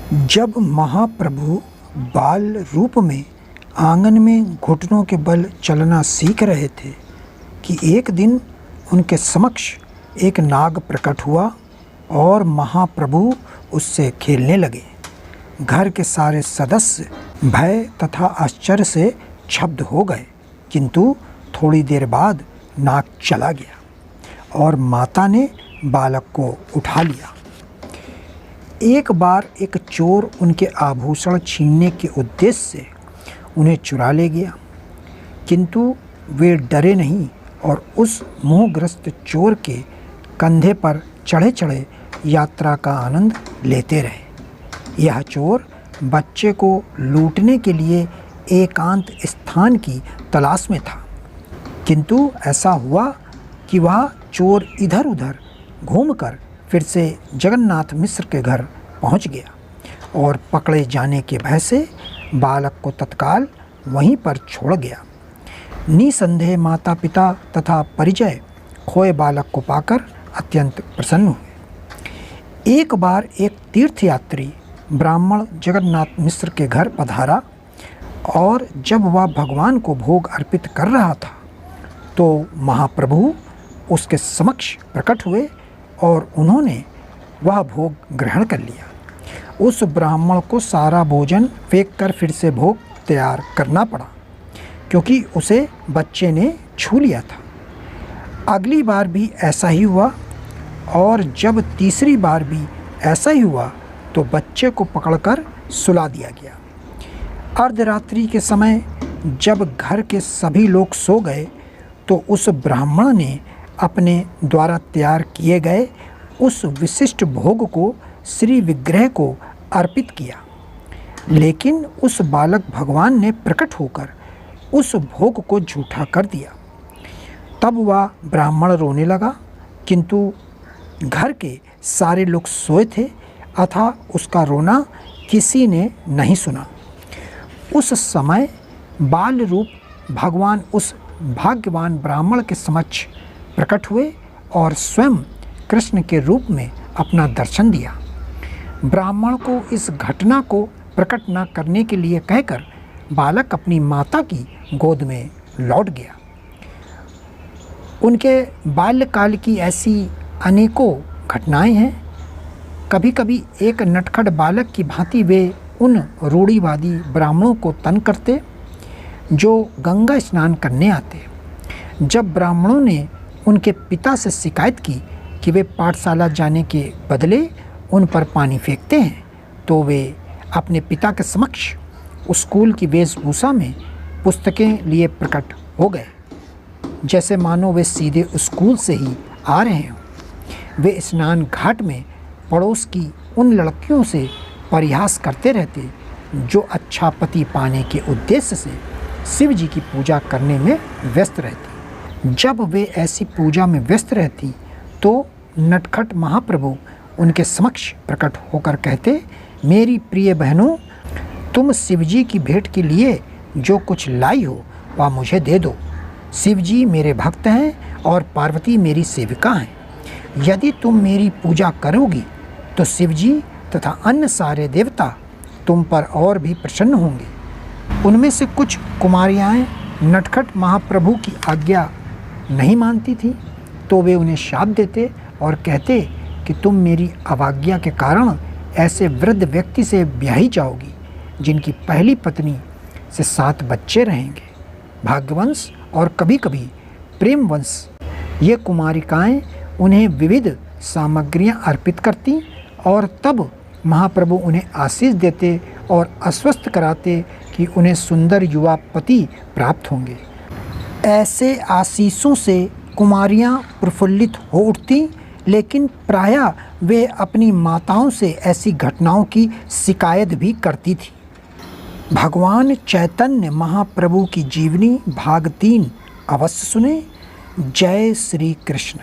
जब महाप्रभु बाल रूप में आंगन में घुटनों के बल चलना सीख रहे थे कि एक दिन उनके समक्ष एक नाग प्रकट हुआ और महाप्रभु उससे खेलने लगे। घर के सारे सदस्य भय तथा आश्चर्य से छब्द हो गए, किंतु थोड़ी देर बाद नाग चला गया और माता ने बालक को उठा लिया। एक बार एक चोर उनके आभूषण छीनने के उद्देश्य से उन्हें चुरा ले गया, किंतु वे डरे नहीं और उस मोहग्रस्त चोर के कंधे पर चढ़े चढ़े यात्रा का आनंद लेते रहे। यह चोर बच्चे को लूटने के लिए एकांत स्थान की तलाश में था, किंतु ऐसा हुआ कि वह चोर इधर उधर घूमकर फिर से जगन्नाथ मिश्र के घर पहुंच गया और पकड़े जाने के भय से बालक को तत्काल वहीं पर छोड़ गया। निसंदेह माता पिता तथा परिचय खोए बालक को पाकर अत्यंत प्रसन्न हुए। एक बार एक तीर्थयात्री ब्राह्मण जगन्नाथ मिश्र के घर पधारा और जब वह भगवान को भोग अर्पित कर रहा था तो महाप्रभु उसके समक्ष प्रकट हुए और उन्होंने वह भोग ग्रहण कर लिया। उस ब्राह्मण को सारा भोजन फेंककर फिर से भोग तैयार करना पड़ा, क्योंकि उसे बच्चे ने छू लिया था। अगली बार भी ऐसा ही हुआ और जब तीसरी बार भी ऐसा ही हुआ तो बच्चे को पकड़कर सुला दिया गया। अर्धरात्रि के समय जब घर के सभी लोग सो गए तो उस ब्राह्मण ने अपने द्वारा तैयार किए गए उस विशिष्ट भोग को श्री विग्रह को अर्पित किया, लेकिन उस बालक भगवान ने प्रकट होकर उस भोग को झूठा कर दिया। तब वह ब्राह्मण रोने लगा, किंतु घर के सारे लोग सोए थे अतः उसका रोना किसी ने नहीं सुना। उस समय बाल रूप भगवान उस भाग्यवान ब्राह्मण के समक्ष प्रकट हुए और स्वयं कृष्ण के रूप में अपना दर्शन दिया। ब्राह्मण को इस घटना को प्रकट न करने के लिए कहकर बालक अपनी माता की गोद में लौट गया। उनके बाल्यकाल की ऐसी अनेकों घटनाएं हैं। कभी कभी एक नटखट बालक की भांति वे उन रूढ़िवादी ब्राह्मणों को तंग करते जो गंगा स्नान करने आते। जब ब्राह्मणों ने उनके पिता से शिकायत की कि वे पाठशाला जाने के बदले उन पर पानी फेंकते हैं, तो वे अपने पिता के समक्ष स्कूल की वेशभूषा में पुस्तकें लिए प्रकट हो गए, जैसे मानो वे सीधे स्कूल से ही आ रहे हों। वे स्नान घाट में पड़ोस की उन लड़कियों से परिहास करते रहते जो अच्छा पति पाने के उद्देश्य से शिव जी की पूजा करने में व्यस्त रहती। जब वे ऐसी पूजा में व्यस्त रहती तो नटखट महाप्रभु उनके समक्ष प्रकट होकर कहते, मेरी प्रिय बहनों, तुम शिवजी की भेंट के लिए जो कुछ लाई हो वह मुझे दे दो। शिवजी मेरे भक्त हैं और पार्वती मेरी सेविका हैं। यदि तुम मेरी पूजा करोगी तो शिवजी तथा अन्य सारे देवता तुम पर और भी प्रसन्न होंगे। उनमें से कुछ कुमारियाँ नटखट महाप्रभु की आज्ञा नहीं मानती थी तो वे उन्हें शाप देते और कहते कि तुम मेरी अवज्ञा के कारण ऐसे वृद्ध व्यक्ति से ब्याही जाओगी जिनकी पहली पत्नी से 7 बच्चे रहेंगे। भाग्यवंश और कभी कभी प्रेमवंश ये कुमारिकाएं उन्हें विविध सामग्रियां अर्पित करती और तब महाप्रभु उन्हें आशीष देते और आश्वस्त कराते कि उन्हें सुंदर युवा पति प्राप्त होंगे। ऐसे आशीषों से कुमारियां प्रफुल्लित हो उठती, लेकिन प्रायः वे अपनी माताओं से ऐसी घटनाओं की शिकायत भी करती थी। भगवान चैतन्य महाप्रभु की जीवनी भाग 3 अवश्य सुने। जय श्री कृष्ण।